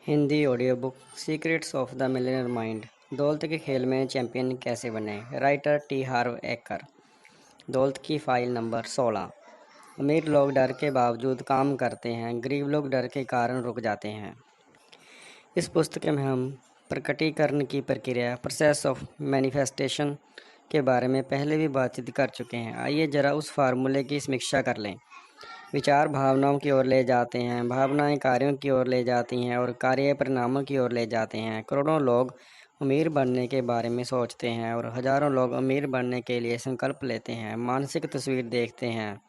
Hindi audio book secrets of the millionaire mind. दौलत के खेल में चैंपियन कैसे बने। राइटर टी हार्व एकर। दौलत की फाइल नंबर 16। अमीर लोग डर के बावजूद काम करते हैं, गरीब लोग डर के कारण रुक जाते हैं। इस पुस्तक में हम प्रकटीकरण की प्रक्रिया प्रोसेस ऑफ मैनिफेस्टेशन के बारे में पहले भी बातचीत कर चुके हैं। आइए जरा उस फार्मूले की समीक्षा कर लें। विचार भावनाओं की ओर ले जाते हैं, भावनाएं कार्यों की ओर ले जाती हैं और कार्य परिणामों की ओर ले जाते हैं। करोड़ों लोग अमीर बनने के बारे में सोचते हैं और हजारों लोग अमीर बनने के लिए संकल्प लेते हैं, मानसिक तस्वीर देखते हैं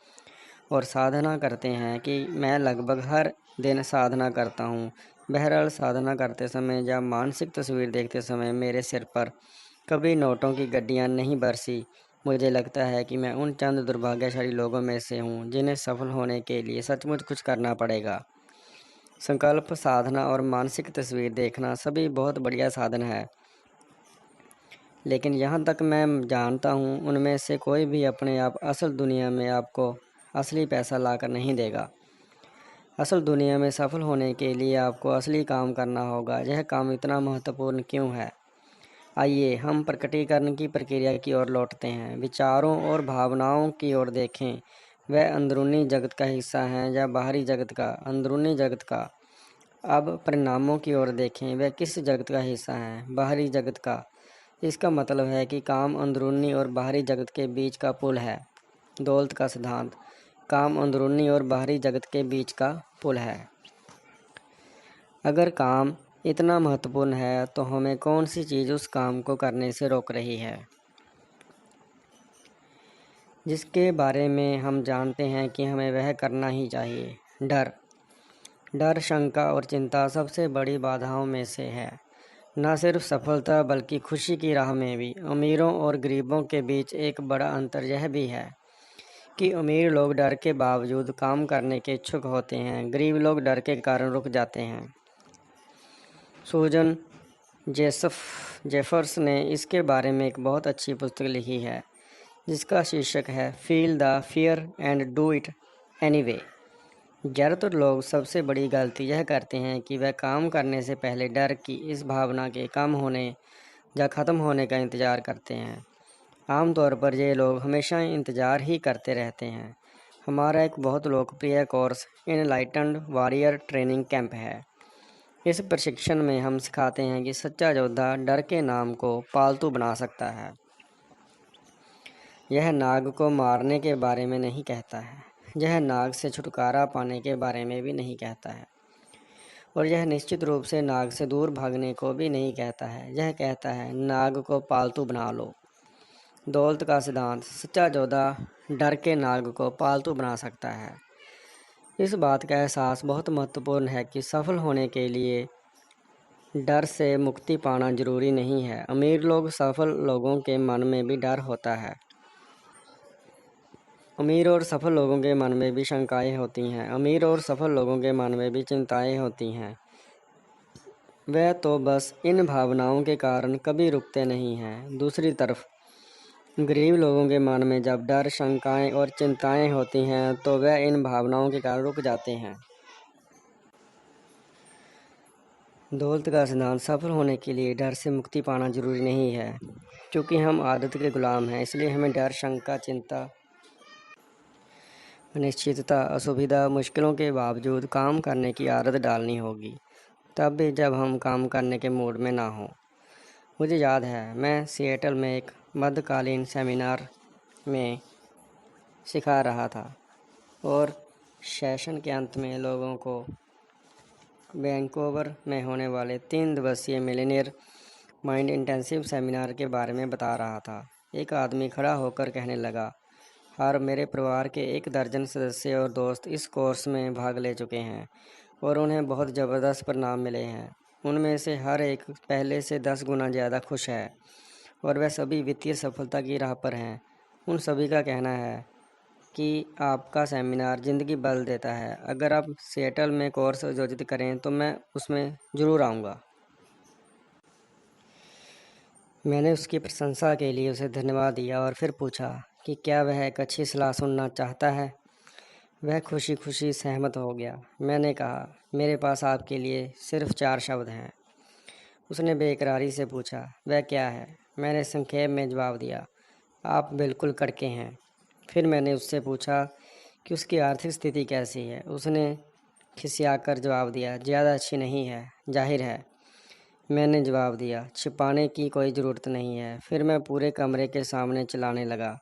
और साधना करते हैं कि मैं लगभग हर दिन साधना करता हूँ। बहरहाल साधना करते समय या मानसिक तस्वीर देखते समय मेरे सिर पर कभी नोटों की गड्डियाँ नहीं बरसी। मुझे लगता है कि मैं उन चंद दुर्भाग्यशाली लोगों में से हूँ जिन्हें सफल होने के लिए सचमुच कुछ करना पड़ेगा। संकल्प, साधना और मानसिक तस्वीर देखना सभी बहुत बढ़िया साधन है, लेकिन यहाँ तक मैं जानता हूँ उनमें से कोई भी अपने आप असल दुनिया में आपको असली पैसा लाकर नहीं देगा। असल दुनिया में सफल होने के लिए आपको असली काम करना होगा। यह काम इतना महत्वपूर्ण क्यों है? आइए हम प्रकटीकरण की प्रक्रिया की ओर लौटते हैं। विचारों और भावनाओं की ओर देखें। वह अंदरूनी जगत का हिस्सा हैं या बाहरी जगत का? अंदरूनी जगत का। अब परिणामों की ओर देखें। वह किस जगत का हिस्सा हैं? बाहरी जगत का। इसका मतलब है कि काम अंदरूनी और बाहरी जगत के बीच का पुल है। दौलत का सिद्धांत। काम अंदरूनी और बाहरी जगत के बीच का पुल है। अगर काम इतना महत्वपूर्ण है तो हमें कौन सी चीज़ उस काम को करने से रोक रही है, जिसके बारे में हम जानते हैं कि हमें वह करना ही चाहिए? डर, शंका और चिंता सबसे बड़ी बाधाओं में से है। न सिर्फ सफलता बल्कि खुशी की राह में भी। अमीरों और गरीबों के बीच एक बड़ा अंतर यह भी है कि अमीर लोग डर के बावजूद काम करने के इच्छुक होते हैं, गरीब लोग डर के कारण रुक जाते हैं। सूजन जेफर्स ने इसके बारे में एक बहुत अच्छी पुस्तक लिखी है जिसका शीर्षक है feel the fear and do it anyway. ज़्यादातर लोग सबसे बड़ी गलती यह करते हैं कि वह काम करने से पहले डर की इस भावना के कम होने या ख़त्म होने का इंतज़ार करते हैं। आमतौर पर ये लोग हमेशा इंतज़ार ही करते रहते हैं। हमारा एक बहुत लोकप्रिय course enlightened warrior training camp है। इस प्रशिक्षण में हम सिखाते हैं कि सच्चा योद्धा डर के नाम को पालतू बना सकता है। यह नाग को मारने के बारे में नहीं कहता है, यह नाग से छुटकारा पाने के बारे में भी नहीं कहता है, और यह निश्चित रूप से नाग से दूर भागने को भी नहीं कहता है। यह कहता है नाग को पालतू बना लो। दौलत का सिद्धांत। सच्चा योद्धा डर के नाग को पालतू बना सकता है। इस बात का एहसास बहुत महत्वपूर्ण है कि सफल होने के लिए डर से मुक्ति पाना जरूरी नहीं है। अमीर लोग सफल लोगों के मन में भी डर होता है। अमीर और सफल लोगों के मन में भी शंकाएं होती हैं। अमीर और सफल लोगों के मन में भी चिंताएं होती हैं। वह तो बस इन भावनाओं के कारण कभी रुकते नहीं हैं। दूसरी तरफ गरीब लोगों के मन में जब डर, शंकाएं और चिंताएं होती हैं तो वह इन भावनाओं के कारण रुक जाते हैं। दौलत का सिद्धांत। सफल होने के लिए डर से मुक्ति पाना जरूरी नहीं है। क्योंकि हम आदत के गुलाम हैं, इसलिए हमें डर, शंका, चिंता, अनिश्चितता, असुविधा, मुश्किलों के बावजूद काम करने की आदत डालनी होगी, तब भी जब हम काम करने के मूड में ना हों। मुझे याद है मैं सिएटल में एक मध्यकालीन सेमिनार में सिखा रहा था और सेशन के अंत में लोगों को वैंकूवर में होने वाले 3 दिवसीय मिलियनेयर माइंड इंटेंसिव सेमिनार के बारे में बता रहा था। एक आदमी खड़ा होकर कहने लगा, मेरे परिवार के 1 दर्जन सदस्य और दोस्त इस कोर्स में भाग ले चुके हैं और उन्हें बहुत ज़बरदस्त परिणाम मिले हैं। उनमें से हर एक पहले से 10 गुना ज़्यादा खुश है और वह सभी वित्तीय सफलता की राह पर हैं। उन सभी का कहना है कि आपका सेमिनार ज़िंदगी बदल देता है। अगर आप सिएटल में कोर्स आयोजित करें तो मैं उसमें ज़रूर आऊँगा। मैंने उसकी प्रशंसा के लिए उसे धन्यवाद दिया और फिर पूछा कि क्या वह एक अच्छी सलाह सुनना चाहता है। वह खुशी खुशी सहमत हो गया। मैंने कहा, मेरे पास आपके लिए सिर्फ 4 शब्द हैं। उसने बेकरारी से पूछा, वह क्या है? मैंने संक्षेप में जवाब दिया, आप बिल्कुल कड़के हैं। फिर मैंने उससे पूछा कि उसकी आर्थिक स्थिति कैसी है। उसने खिसियाकर जवाब दिया, ज़्यादा अच्छी नहीं है। जाहिर है, मैंने जवाब दिया, छिपाने की कोई ज़रूरत नहीं है। फिर मैं पूरे कमरे के सामने चलाने लगा।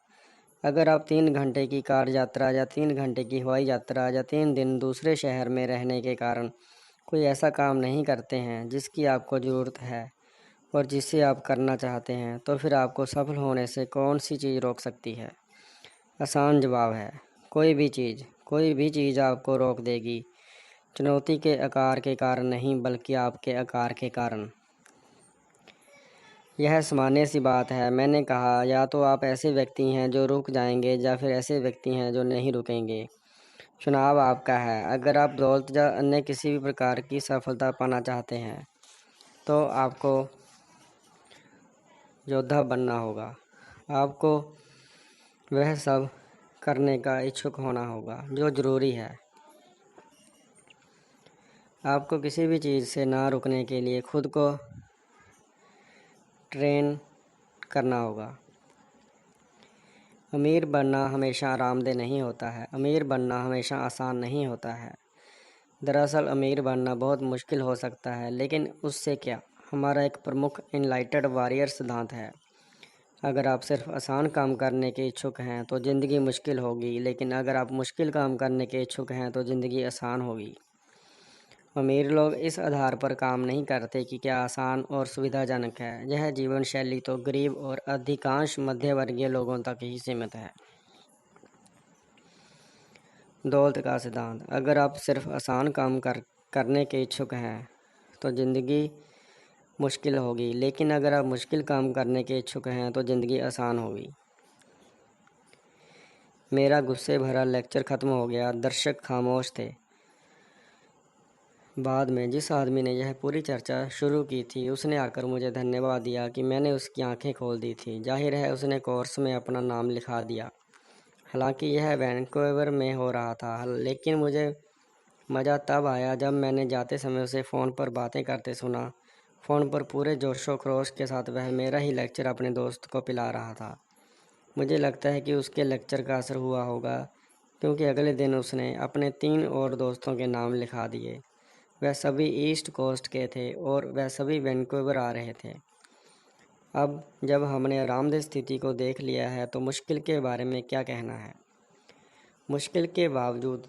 अगर आप 3 घंटे की कार यात्रा या 3 घंटे की हवाई यात्रा या 3 दिन दूसरे शहर में रहने के कारण कोई ऐसा काम नहीं करते हैं जिसकी आपको ज़रूरत है और जिसे आप करना चाहते हैं, तो फिर आपको सफल होने से कौन सी चीज़ रोक सकती है? आसान जवाब है, कोई भी चीज़। कोई भी चीज़ आपको रोक देगी। चुनौती के आकार के कारण नहीं, बल्कि आपके आकार के कारण। यह सामान्य सी बात है। मैंने कहा, या तो आप ऐसे व्यक्ति हैं जो रुक जाएंगे या फिर ऐसे व्यक्ति हैं जो नहीं रुकेंगे। चुनाव आपका है। अगर आप दौलत या अन्य किसी भी प्रकार की सफलता पाना चाहते हैं तो आपको योद्धा बनना होगा। आपको वह सब करने का इच्छुक होना होगा जो ज़रूरी है। आपको किसी भी चीज़ से ना रुकने के लिए खुद को ट्रेन करना होगा। अमीर बनना हमेशा आरामदेह नहीं होता है। अमीर बनना हमेशा आसान नहीं होता है। दरअसल अमीर बनना बहुत मुश्किल हो सकता है, लेकिन उससे क्या? हमारा एक प्रमुख इनलाइटेड वॉरियर सिद्धांत है, अगर आप सिर्फ आसान काम करने के इच्छुक हैं तो ज़िंदगी मुश्किल होगी, लेकिन अगर आप मुश्किल काम करने के इच्छुक हैं तो ज़िंदगी आसान होगी। अमीर लोग इस आधार पर काम नहीं करते कि क्या आसान और सुविधाजनक है। यह जीवन शैली तो गरीब और अधिकांश मध्यवर्गीय लोगों तक ही सीमित है। दौलत का सिद्धांत, अगर आप सिर्फ आसान काम करने के इच्छुक हैं तो ज़िंदगी मुश्किल होगी, लेकिन अगर आप मुश्किल काम करने के इच्छुक हैं तो ज़िंदगी आसान होगी। मेरा गुस्से भरा लेक्चर ख़त्म हो गया। दर्शक खामोश थे। बाद में जिस आदमी ने यह पूरी चर्चा शुरू की थी उसने आकर मुझे धन्यवाद दिया कि मैंने उसकी आंखें खोल दी थी। जाहिर है उसने कोर्स में अपना नाम लिखा दिया। हालांकि यह वैंकूवर में हो रहा था, लेकिन मुझे मज़ा तब आया जब मैंने जाते समय उसे फ़ोन पर बातें करते सुना। फ़ोन पर पूरे जोशो खरोश के साथ वह मेरा ही लेक्चर अपने दोस्त को पिला रहा था। मुझे लगता है कि उसके लेक्चर का असर हुआ होगा, क्योंकि अगले दिन उसने अपने 3 और दोस्तों के नाम लिखा दिए। वह सभी ईस्ट कोस्ट के थे और वह सभी वैंकूवर आ रहे थे। अब जब हमने आरामदेह स्थिति को देख लिया है तो मुश्किल के बारे में क्या कहना है? मुश्किल के बावजूद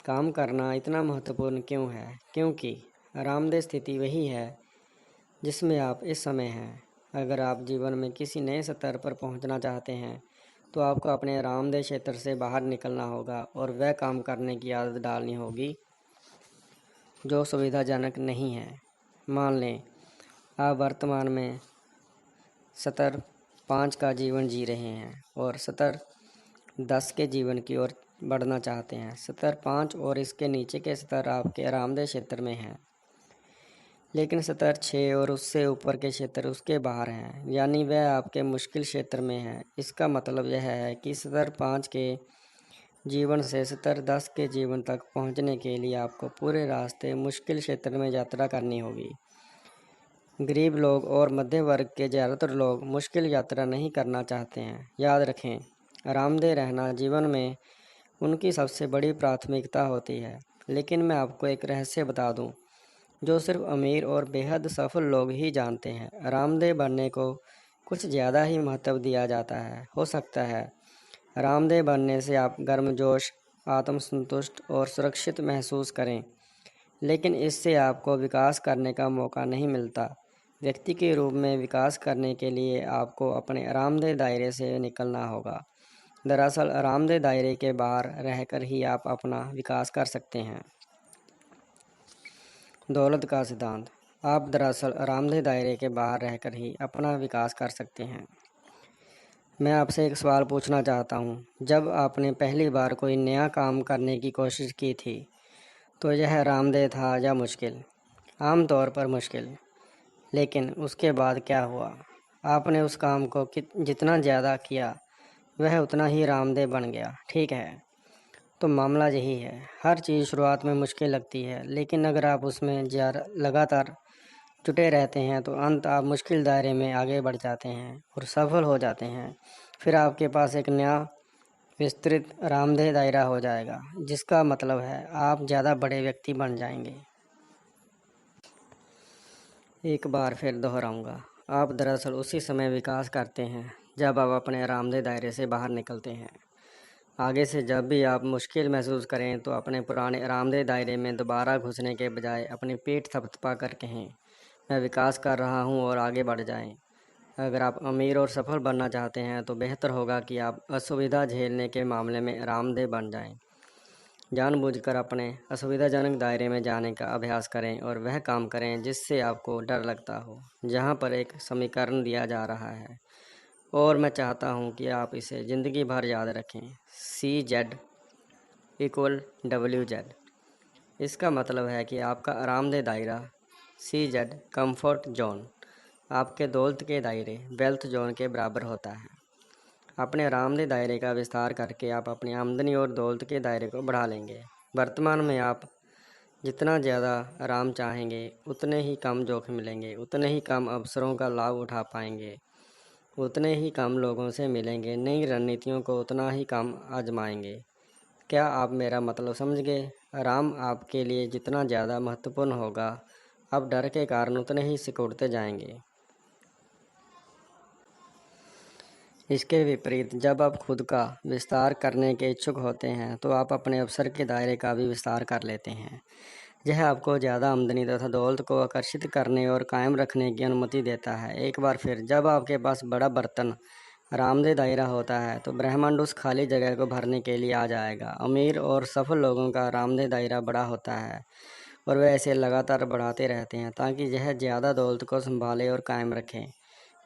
काम करना इतना महत्वपूर्ण क्यों है? क्योंकि आरामदेह स्थिति वही है जिसमें आप इस समय हैं। अगर आप जीवन में किसी नए स्तर पर पहुंचना चाहते हैं तो आपको अपने आरामदेह क्षेत्र से बाहर निकलना होगा और वह काम करने की आदत डालनी होगी जो सुविधाजनक नहीं है। मान लें आप वर्तमान में स्तर 5 का जीवन जी रहे हैं और स्तर 10 के जीवन की ओर बढ़ना चाहते हैं। स्तर 5 और इसके नीचे के स्तर आपके आरामदेह क्षेत्र में हैं, लेकिन स्तर 6 और उससे ऊपर के क्षेत्र उसके बाहर हैं, यानी वह आपके मुश्किल क्षेत्र में है। इसका मतलब यह है कि स्तर 5 के जीवन से स्तर 10 के जीवन तक पहुंचने के लिए आपको पूरे रास्ते मुश्किल क्षेत्र में यात्रा करनी होगी। गरीब लोग और मध्य वर्ग के ज़्यादातर लोग मुश्किल यात्रा नहीं करना चाहते हैं। याद रखें, आरामदेह रहना जीवन में उनकी सबसे बड़ी प्राथमिकता होती है। लेकिन मैं आपको एक रहस्य बता दूं, जो सिर्फ अमीर और बेहद सफल लोग ही जानते हैं। आरामदेह बनने को कुछ ज़्यादा ही महत्व दिया जाता है। हो सकता है आरामदेह बनने से आप गर्मजोश, आत्मसंतुष्ट और सुरक्षित महसूस करें, लेकिन इससे आपको विकास करने का मौका नहीं मिलता। व्यक्ति के रूप में विकास करने के लिए आपको अपने आरामदेह दायरे से निकलना होगा। दरअसल आरामदेह दायरे के बाहर रहकर ही आप अपना विकास कर सकते हैं। दौलत का सिद्धांत, आप दरअसल आरामदेह दायरे के बाहर रहकर ही अपना विकास कर सकते हैं। मैं आपसे एक सवाल पूछना चाहता हूँ। जब आपने पहली बार कोई नया काम करने की कोशिश की थी तो यह आरामदेह था या मुश्किल? आम तौर पर मुश्किल। लेकिन उसके बाद क्या हुआ? आपने उस काम को जितना ज़्यादा किया वह उतना ही आरामदेह बन गया। ठीक है, तो मामला यही है। हर चीज़ शुरुआत में मुश्किल लगती है, लेकिन अगर आप उसमें लगातार जुटे रहते हैं तो अंत आप मुश्किल दायरे में आगे बढ़ जाते हैं और सफल हो जाते हैं। फिर आपके पास एक नया विस्तृत आरामदेह दायरा हो जाएगा, जिसका मतलब है आप ज़्यादा बड़े व्यक्ति बन जाएंगे। एक बार फिर दोहराऊंगा, आप दरअसल उसी समय विकास करते हैं जब आप अपने आरामदेह दायरे से बाहर निकलते हैं। आगे से जब भी आप मुश्किल महसूस करें तो अपने पुराने आरामदेह दायरे में दोबारा घुसने के बजाय अपनी पीठ थपथपा कर कहें, मैं विकास कर रहा हूं, और आगे बढ़ जाएं। अगर आप अमीर और सफल बनना चाहते हैं तो बेहतर होगा कि आप असुविधा झेलने के मामले में आरामदेह बन जाएं। जानबूझकर अपने असुविधाजनक दायरे में जाने का अभ्यास करें और वह काम करें जिससे आपको डर लगता हो। जहां पर एक समीकरण दिया जा रहा है और मैं चाहता हूं कि आप इसे ज़िंदगी भर याद रखें, CZ=WZ। इसका मतलब है कि आपका आरामदेह दायरा CZ कंफर्ट जोन आपके दौलत के दायरे वेल्थ जोन के बराबर होता है। अपने आरामदेह दायरे का विस्तार करके आप अपनी आमदनी और दौलत के दायरे को बढ़ा लेंगे। वर्तमान में आप जितना ज़्यादा आराम चाहेंगे उतने ही कम जोखिम मिलेंगे, उतने ही कम अवसरों का लाभ उठा पाएंगे, उतने ही कम लोगों से मिलेंगे, नई रणनीतियों को उतना ही कम आजमाएंगे। क्या आप मेरा मतलब समझ गए? आराम आपके लिए जितना ज़्यादा महत्वपूर्ण होगा, आप डर के कारण उतने ही सिकुड़ते जाएंगे। इसके विपरीत जब आप खुद का विस्तार करने के इच्छुक होते हैं तो आप अपने अवसर के दायरे का भी विस्तार कर लेते हैं। यह आपको ज़्यादा आमदनी तथा दौलत को आकर्षित करने और कायम रखने की अनुमति देता है। एक बार फिर जब आपके पास बड़ा बर्तन आरामदेह दायरा होता है तो ब्रह्मांड उस खाली जगह को भरने के लिए आ जाएगा। अमीर और सफल लोगों का आरामदेह दायरा बड़ा होता है और वे इसे लगातार बढ़ाते रहते हैं ताकि यह ज़्यादा दौलत को संभाले और कायम रखें।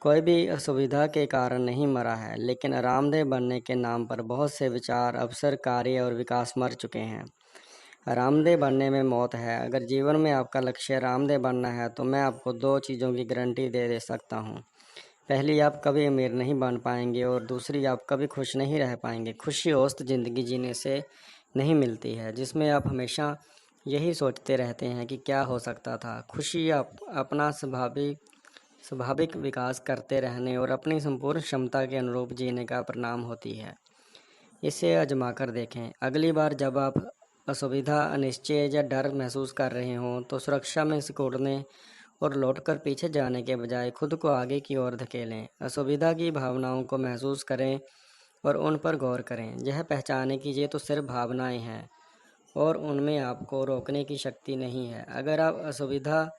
कोई भी असुविधा के कारण नहीं मरा है, लेकिन आरामदेह बनने के नाम पर बहुत से विचार, अवसर, कार्य और विकास मर चुके हैं। आरामदेह बनने में मौत है। अगर जीवन में आपका लक्ष्य आरामदेह बनना है तो मैं आपको दो चीज़ों की गारंटी दे सकता हूँ। पहली, आप कभी अमीर नहीं बन पाएंगे और दूसरी, आप कभी खुश नहीं रह पाएंगे। खुशी औसत ज़िंदगी जीने से नहीं मिलती है, जिसमें आप हमेशा यही सोचते रहते हैं कि क्या हो सकता था। खुशी आप अपना स्वाभाविक विकास करते रहने और अपनी संपूर्ण क्षमता के अनुरूप जीने का परिणाम होती है। इसे आजमा कर देखें। अगली बार जब आप असुविधा, अनिश्चय या डर महसूस कर रहे हों तो सुरक्षा में सिकुड़ने और लौटकर पीछे जाने के बजाय खुद को आगे की ओर धकेलें। असुविधा की भावनाओं को महसूस करें और उन पर गौर करें। यह पहचानें कि ये तो सिर्फ भावनाएं हैं और उनमें आपको रोकने की शक्ति नहीं है। अगर आप असुविधा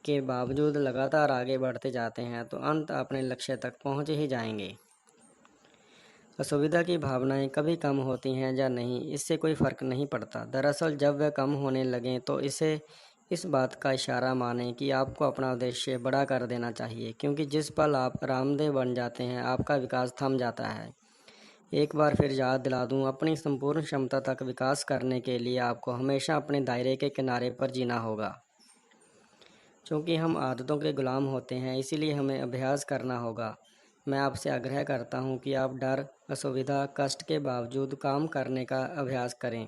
के बावजूद लगातार आगे बढ़ते जाते हैं तो अंत अपने लक्ष्य तक पहुंच ही जाएंगे। असुविधा की भावनाएं कभी कम होती हैं या नहीं, इससे कोई फर्क नहीं पड़ता। दरअसल जब वह कम होने लगें तो इसे इस बात का इशारा मानें कि आपको अपना उद्देश्य बड़ा कर देना चाहिए, क्योंकि जिस पल आप आरामदेह बन जाते हैं आपका विकास थम जाता है। एक बार फिर याद दिला दूं, अपनी संपूर्ण क्षमता तक विकास करने के लिए आपको हमेशा अपने दायरे के किनारे पर जीना होगा। चूँकि हम आदतों के गुलाम होते हैं, इसीलिए हमें अभ्यास करना होगा। मैं आपसे आग्रह करता हूँ कि आप डर, असुविधा, कष्ट के बावजूद काम करने का अभ्यास करें,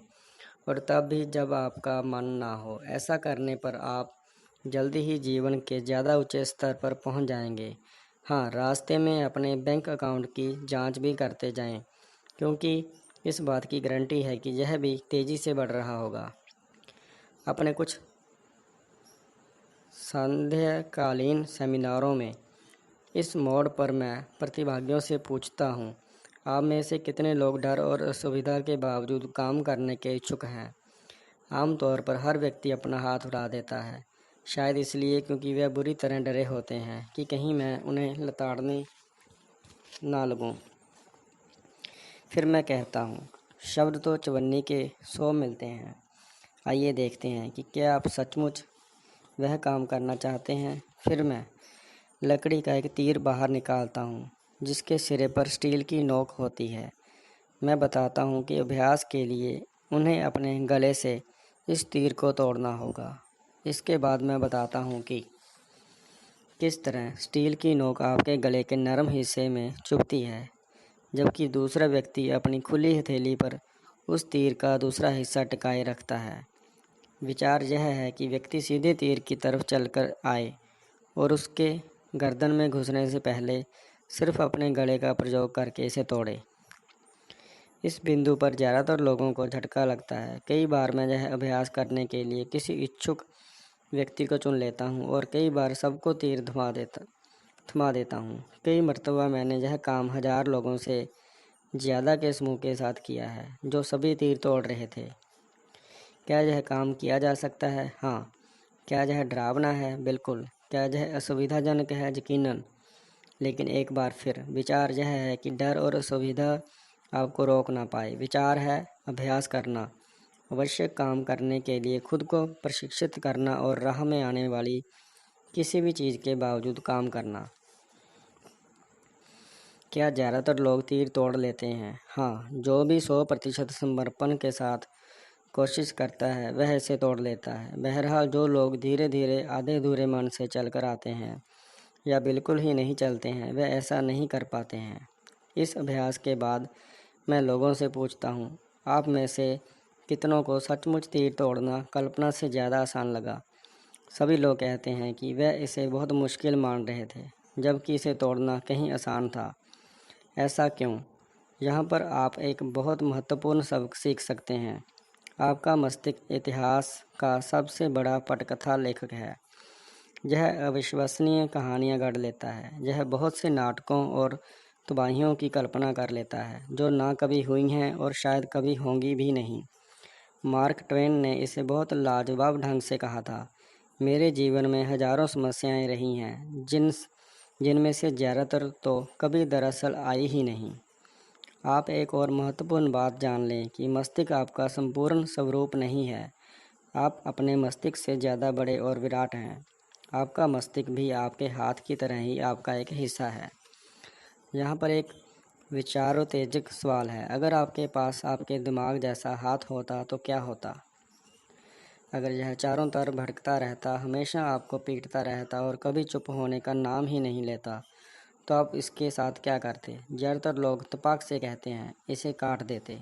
और तब भी जब आपका मन ना हो। ऐसा करने पर आप जल्दी ही जीवन के ज़्यादा ऊंचे स्तर पर पहुँच जाएंगे। हाँ, रास्ते में अपने बैंक अकाउंट की जांच भी करते जाएं, क्योंकि इस बात की गारंटी है कि यह भी तेज़ी से बढ़ रहा होगा। अपने कुछ संध्याकालीन सेमिनारों में इस मोड़ पर मैं प्रतिभागियों से पूछता हूँ, आप में से कितने लोग डर और असुविधा के बावजूद काम करने के इच्छुक हैं? आमतौर पर हर व्यक्ति अपना हाथ उठा देता है, शायद इसलिए क्योंकि वे बुरी तरह डरे होते हैं कि कहीं मैं उन्हें लताड़ने ना लगूं। फिर मैं कहता हूँ, शब्द तो चवन्नी के 100 मिलते हैं। आइए देखते हैं कि क्या आप सचमुच वह काम करना चाहते हैं। फिर मैं लकड़ी का एक तीर बाहर निकालता हूँ जिसके सिरे पर स्टील की नोक होती है। मैं बताता हूँ कि अभ्यास के लिए उन्हें अपने गले से इस तीर को तोड़ना होगा। इसके बाद मैं बताता हूँ कि किस तरह स्टील की नोक आपके गले के नरम हिस्से में चुभती है। जबकि दूसरा व्यक्ति अपनी खुली हथेली पर उस तीर का दूसरा हिस्सा टिकाए रखता है। विचार यह है कि व्यक्ति सीधे तीर की तरफ चलकर आए और उसके गर्दन में घुसने से पहले सिर्फ अपने गले का प्रयोग करके इसे तोड़े। इस बिंदु पर ज़्यादातर लोगों को झटका लगता है। कई बार मैं यह अभ्यास करने के लिए किसी इच्छुक व्यक्ति को चुन लेता हूँ और कई बार सबको तीर थमा देता हूँ। कई मर्तबा मैंने यह काम 1000 लोगों से ज़्यादा के समूह के साथ किया है, जो सभी तीर तोड़ रहे थे। क्या यह काम किया जा सकता है? हाँ। क्या यह डरावना है? बिल्कुल। क्या यह असुविधाजनक है? यकीनन। लेकिन एक बार फिर विचार यह है कि डर और असुविधा आपको रोक ना पाए। विचार है अभ्यास करना, आवश्यक काम करने के लिए खुद को प्रशिक्षित करना और राह में आने वाली किसी भी चीज़ के बावजूद काम करना। क्या ज़्यादातर लोग तीर तोड़ लेते हैं? हाँ। जो भी 100% समर्पण के साथ कोशिश करता है वह इसे तोड़ लेता है। बहरहाल जो लोग धीरे धीरे आधे अधूरे मन से चलकर आते हैं या बिल्कुल ही नहीं चलते हैं, वह ऐसा नहीं कर पाते हैं। इस अभ्यास के बाद मैं लोगों से पूछता हूँ, आप में से कितनों को सचमुच तीर तोड़ना कल्पना से ज़्यादा आसान लगा? सभी लोग कहते हैं कि वह इसे बहुत मुश्किल मान रहे थे, जबकि इसे तोड़ना कहीं आसान था। ऐसा क्यों? यहाँ पर आप एक बहुत महत्वपूर्ण सबक सीख सकते हैं। आपका मस्तिष्क इतिहास का सबसे बड़ा पटकथा लेखक है। यह अविश्वसनीय कहानियाँ गढ़ लेता है। यह बहुत से नाटकों और तबाहियों की कल्पना कर लेता है जो ना कभी हुई हैं और शायद कभी होंगी भी नहीं। मार्क ट्वेन ने इसे बहुत लाजवाब ढंग से कहा था, मेरे जीवन में हजारों समस्याएं रही हैं जिनमें से ज़्यादातर तो कभी दरअसल आई ही नहीं। आप एक और महत्वपूर्ण बात जान लें कि मस्तिष्क आपका संपूर्ण स्वरूप नहीं है। आप अपने मस्तिष्क से ज़्यादा बड़े और विराट हैं। आपका मस्तिष्क भी आपके हाथ की तरह ही आपका एक हिस्सा है। यहाँ पर एक विचारोत्तेजक सवाल है, अगर आपके पास आपके दिमाग जैसा हाथ होता तो क्या होता? अगर यह चारों तरफ भटकता रहता, हमेशा आपको पीटता रहता और कभी चुप होने का नाम ही नहीं लेता, तो आप इसके साथ क्या करते? ज़्यादातर लोग तपाक से कहते हैं, इसे काट देते।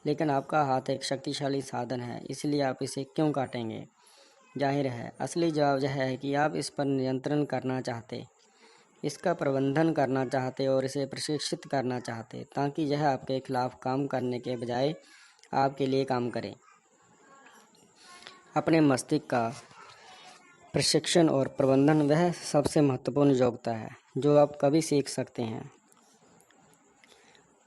लेकिन आपका हाथ एक शक्तिशाली साधन है, इसलिए आप इसे क्यों काटेंगे? जाहिर है, असली जवाब यह है कि आप इस पर नियंत्रण करना चाहते, इसका प्रबंधन करना चाहते और इसे प्रशिक्षित करना चाहते, ताकि यह आपके खिलाफ काम करने के बजाय आपके लिए काम करे। अपने मस्तिष्क का प्रशिक्षण और प्रबंधन वह सबसे महत्वपूर्ण योग्यता है जो आप कभी सीख सकते हैं।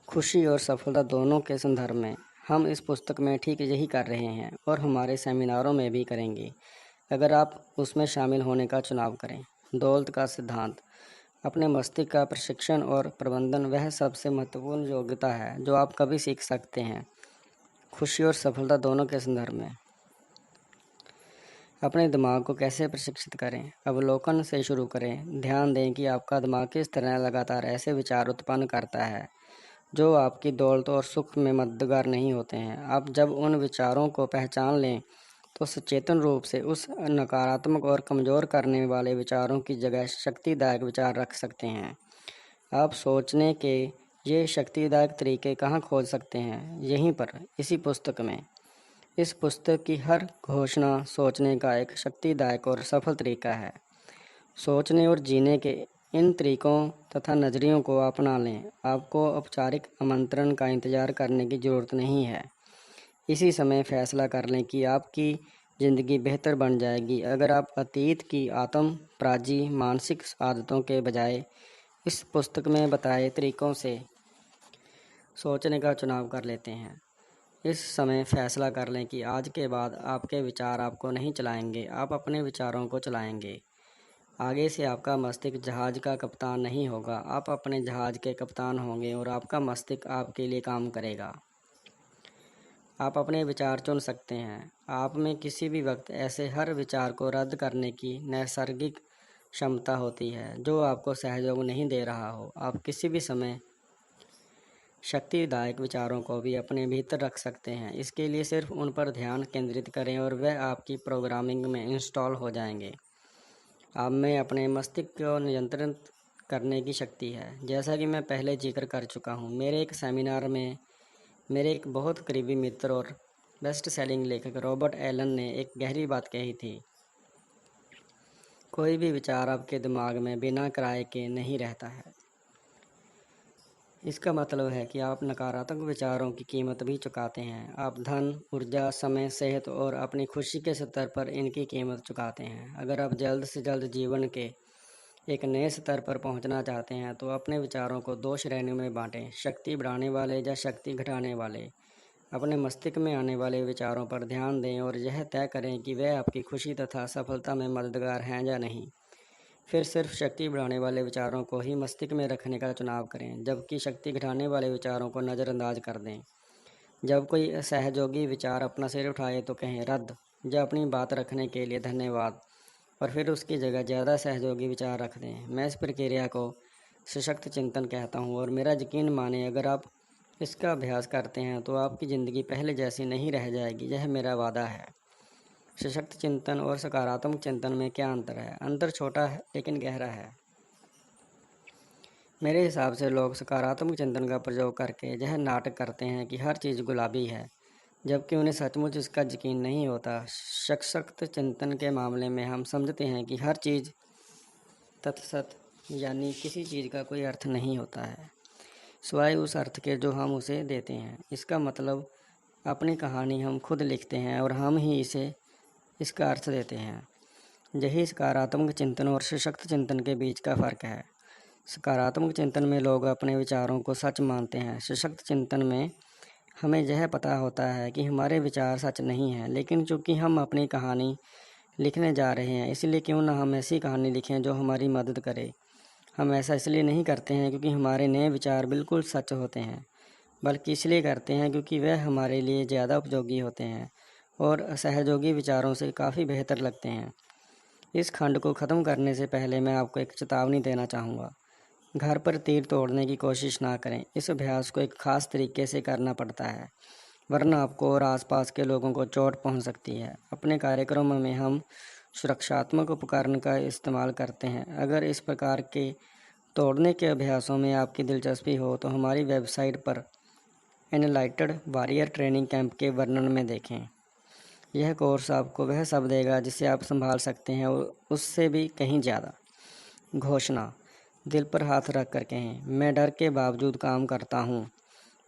खुशी और सफलता दोनों के संदर्भ में हम इस पुस्तक में ठीक यही कर रहे हैं और हमारे सेमिनारों में भी करेंगे, अगर आप उसमें शामिल होने का चुनाव करें। दौलत का सिद्धांत। अपने मस्तिष्क का प्रशिक्षण और प्रबंधन वह सबसे महत्वपूर्ण योग्यता है जो आप कभी सीख सकते हैं, खुशी और सफलता दोनों के संदर्भ में। अपने दिमाग को कैसे प्रशिक्षित करें? अवलोकन से शुरू करें। ध्यान दें कि आपका दिमाग किस तरह लगातार ऐसे विचार उत्पन्न करता है जो आपकी दौलत और सुख में मददगार नहीं होते हैं। आप जब उन विचारों को पहचान लें तो सचेतन रूप से उस नकारात्मक और कमज़ोर करने वाले विचारों की जगह शक्तिदायक विचार रख सकते हैं। आप सोचने के ये शक्तिदायक तरीके कहाँ खोज सकते हैं? यहीं पर, इसी पुस्तक में। इस पुस्तक की हर घोषणा सोचने का एक शक्तिदायक और सफल तरीका है। सोचने और जीने के इन तरीकों तथा नज़रियों को अपना लें। आपको औपचारिक आमंत्रण का इंतज़ार करने की ज़रूरत नहीं है। इसी समय फैसला कर लें कि आपकी ज़िंदगी बेहतर बन जाएगी अगर आप अतीत की आत्मपराजी मानसिक आदतों के बजाय इस पुस्तक में बताए तरीकों से सोचने का चुनाव कर लेते हैं। इस समय फैसला कर लें कि आज के बाद आपके विचार आपको नहीं चलाएंगे, आप अपने विचारों को चलाएंगे। आगे से आपका मस्तिष्क जहाज़ का कप्तान नहीं होगा, आप अपने जहाज़ के कप्तान होंगे और आपका मस्तिष्क आपके लिए काम करेगा। आप अपने विचार चुन सकते हैं। आप में किसी भी वक्त ऐसे हर विचार को रद्द करने की नैसर्गिक क्षमता होती है जो आपको सहयोग नहीं दे रहा हो। आप किसी भी समय शक्तिदायक विचारों को भी अपने भीतर रख सकते हैं। इसके लिए सिर्फ उन पर ध्यान केंद्रित करें और वह आपकी प्रोग्रामिंग में इंस्टॉल हो जाएंगे। आप में अपने मस्तिष्क को नियंत्रित करने की शक्ति है। जैसा कि मैं पहले जिक्र कर चुका हूँ, मेरे एक सेमिनार में मेरे एक बहुत करीबी मित्र और बेस्ट सेलिंग लेखक रॉबर्ट एलन ने एक गहरी बात कही थी। कोई भी विचार आपके दिमाग में बिना किराए के नहीं रहता है। इसका मतलब है कि आप नकारात्मक विचारों की कीमत भी चुकाते हैं। आप धन, ऊर्जा, समय, सेहत और अपनी खुशी के स्तर पर इनकी कीमत चुकाते हैं। अगर आप जल्द से जल्द जीवन के एक नए स्तर पर पहुंचना चाहते हैं तो अपने विचारों को 2 श्रेणियों में बांटें, शक्ति बढ़ाने वाले या शक्ति घटाने वाले। अपने मस्तिष्क में आने वाले विचारों पर ध्यान दें और यह तय करें कि वे आपकी खुशी तथा सफलता में मददगार हैं या नहीं। फिर सिर्फ शक्ति बढ़ाने वाले विचारों को ही मस्तिष्क में रखने का चुनाव करें, जबकि शक्ति घटाने वाले विचारों को नज़रअंदाज कर दें। जब कोई असहयोगी विचार अपना सिर उठाए तो कहें रद्द या अपनी बात रखने के लिए धन्यवाद, और फिर उसकी जगह ज़्यादा सहयोगी विचार रख दें। मैं इस प्रक्रिया को सशक्त चिंतन कहता हूँ और मेरा यकीन माने, अगर आप इसका अभ्यास करते हैं तो आपकी ज़िंदगी पहले जैसी नहीं रह जाएगी। यह मेरा वादा है। सशक्त चिंतन और सकारात्मक चिंतन में क्या अंतर है? अंतर छोटा है लेकिन गहरा है। मेरे हिसाब से लोग सकारात्मक चिंतन का प्रयोग करके यह नाटक करते हैं कि हर चीज़ गुलाबी है, जबकि उन्हें सचमुच इसका यकीन नहीं होता। सशक्त चिंतन के मामले में हम समझते हैं कि हर चीज़ तत्सत, यानी किसी चीज़ का कोई अर्थ नहीं होता है सिवाय उस अर्थ के जो हम उसे देते हैं। इसका मतलब अपनी कहानी हम खुद लिखते हैं और हम ही इसे इसका अर्थ देते हैं। यही सकारात्मक चिंतन और सशक्त चिंतन के बीच का फ़र्क है। सकारात्मक चिंतन में लोग अपने विचारों को सच मानते हैं। सशक्त चिंतन में हमें यह पता होता है कि हमारे विचार सच नहीं हैं, लेकिन चूंकि हम अपनी कहानी लिखने जा रहे हैं, इसलिए क्यों ना हम ऐसी कहानी लिखें जो हमारी मदद करे। हम ऐसा इसलिए नहीं करते हैं क्योंकि हमारे नए विचार बिल्कुल सच होते हैं, बल्कि इसलिए करते हैं क्योंकि वह हमारे लिए ज़्यादा उपयोगी होते हैं और असहयोगी विचारों से काफ़ी बेहतर लगते हैं। इस खंड को ख़त्म करने से पहले मैं आपको एक चेतावनी देना चाहूँगा। घर पर तीर तोड़ने की कोशिश ना करें। इस अभ्यास को एक ख़ास तरीके से करना पड़ता है, वरना आपको और आसपास के लोगों को चोट पहुँच सकती है। अपने कार्यक्रमों में हम सुरक्षात्मक उपकरण का इस्तेमाल करते हैं। अगर इस प्रकार के तोड़ने के अभ्यासों में आपकी दिलचस्पी हो तो हमारी वेबसाइट पर एनलाइटेड वॉरियर ट्रेनिंग कैंप के वर्णन में देखें। यह कोर्स आपको वह सब देगा जिसे आप संभाल सकते हैं और उससे भी कहीं ज़्यादा। घोषणा। दिल पर हाथ रख कर कहें, मैं डर के बावजूद काम करता हूँ,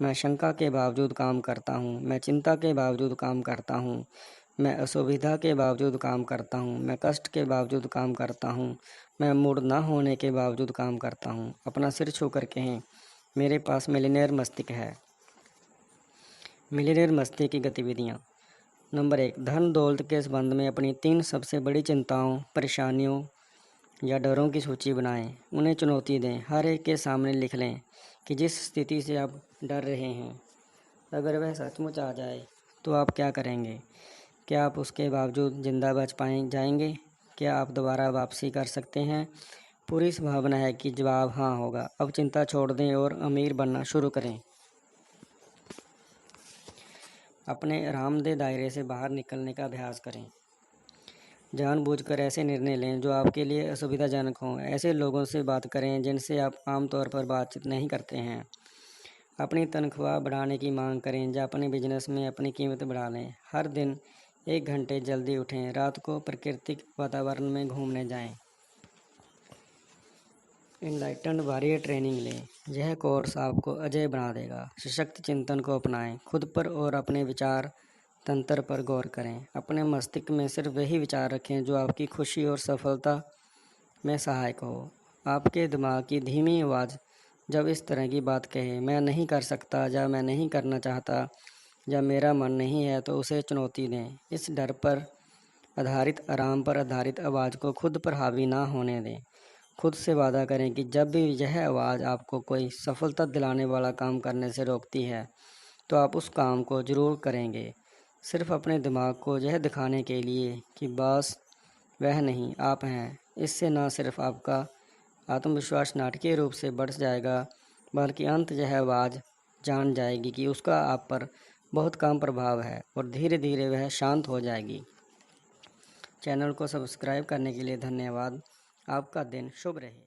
मैं शंका के बावजूद काम करता हूँ, मैं चिंता के बावजूद काम करता हूँ, मैं असुविधा के बावजूद काम करता हूँ, मैं कष्ट के बावजूद काम करता हूँ, मैं मूड ना होने के बावजूद काम करता हूँ। अपना सिर छू कर कहें, मेरे पास मिलियनेयर मस्तिष्क है। मिलियनेयर मस्तिष्क की गतिविधियाँ। नंबर 1, धन दौलत के संबंध में अपनी 3 सबसे बड़ी चिंताओं, परेशानियों या डरों की सूची बनाएं। उन्हें चुनौती दें। हर एक के सामने लिख लें कि जिस स्थिति से आप डर रहे हैं, अगर वह सचमुच आ जाए तो आप क्या करेंगे? क्या आप उसके बावजूद जिंदा बच जाएंगे? क्या आप दोबारा वापसी कर सकते हैं? पूरी संभावना है कि जवाब हाँ होगा। अब चिंता छोड़ दें और अमीर बनना शुरू करें। अपने आरामदेह दायरे से बाहर निकलने का अभ्यास करें। जानबूझकर ऐसे निर्णय लें जो आपके लिए असुविधाजनक हों। ऐसे लोगों से बात करें जिनसे आप आमतौर पर बातचीत नहीं करते हैं। अपनी तनख्वाह बढ़ाने की मांग करें या अपने बिजनेस में अपनी कीमत बढ़ा लें। हर दिन 1 घंटे जल्दी उठें। रात को प्राकृतिक वातावरण में घूमने जाएं। एनलाइटेंड वॉरियर ट्रेनिंग लें। यह कोर्स आपको अजय बना देगा। सशक्त चिंतन को अपनाएं। खुद पर और अपने विचार तंत्र पर गौर करें। अपने मस्तिष्क में सिर्फ वही विचार रखें जो आपकी खुशी और सफलता में सहायक हो। आपके दिमाग की धीमी आवाज़ जब इस तरह की बात कहे, मैं नहीं कर सकता या मैं नहीं करना चाहता या मेरा मन नहीं है, तो उसे चुनौती दें। इस डर पर आधारित, आराम पर आधारित आवाज़ को खुद पर हावी ना होने दें। खुद से वादा करें कि जब भी यह आवाज़ आपको कोई सफलता दिलाने वाला काम करने से रोकती है तो आप उस काम को ज़रूर करेंगे, सिर्फ अपने दिमाग को यह दिखाने के लिए कि बस वह नहीं, आप हैं। इससे न सिर्फ आपका आत्मविश्वास नाटकीय रूप से बढ़ जाएगा, बल्कि अंत यह आवाज़ जान जाएगी कि उसका आप पर बहुत कम प्रभाव है और धीरे धीरे वह शांत हो जाएगी। चैनल को सब्सक्राइब करने के लिए धन्यवाद। आपका दिन शुभ रहे।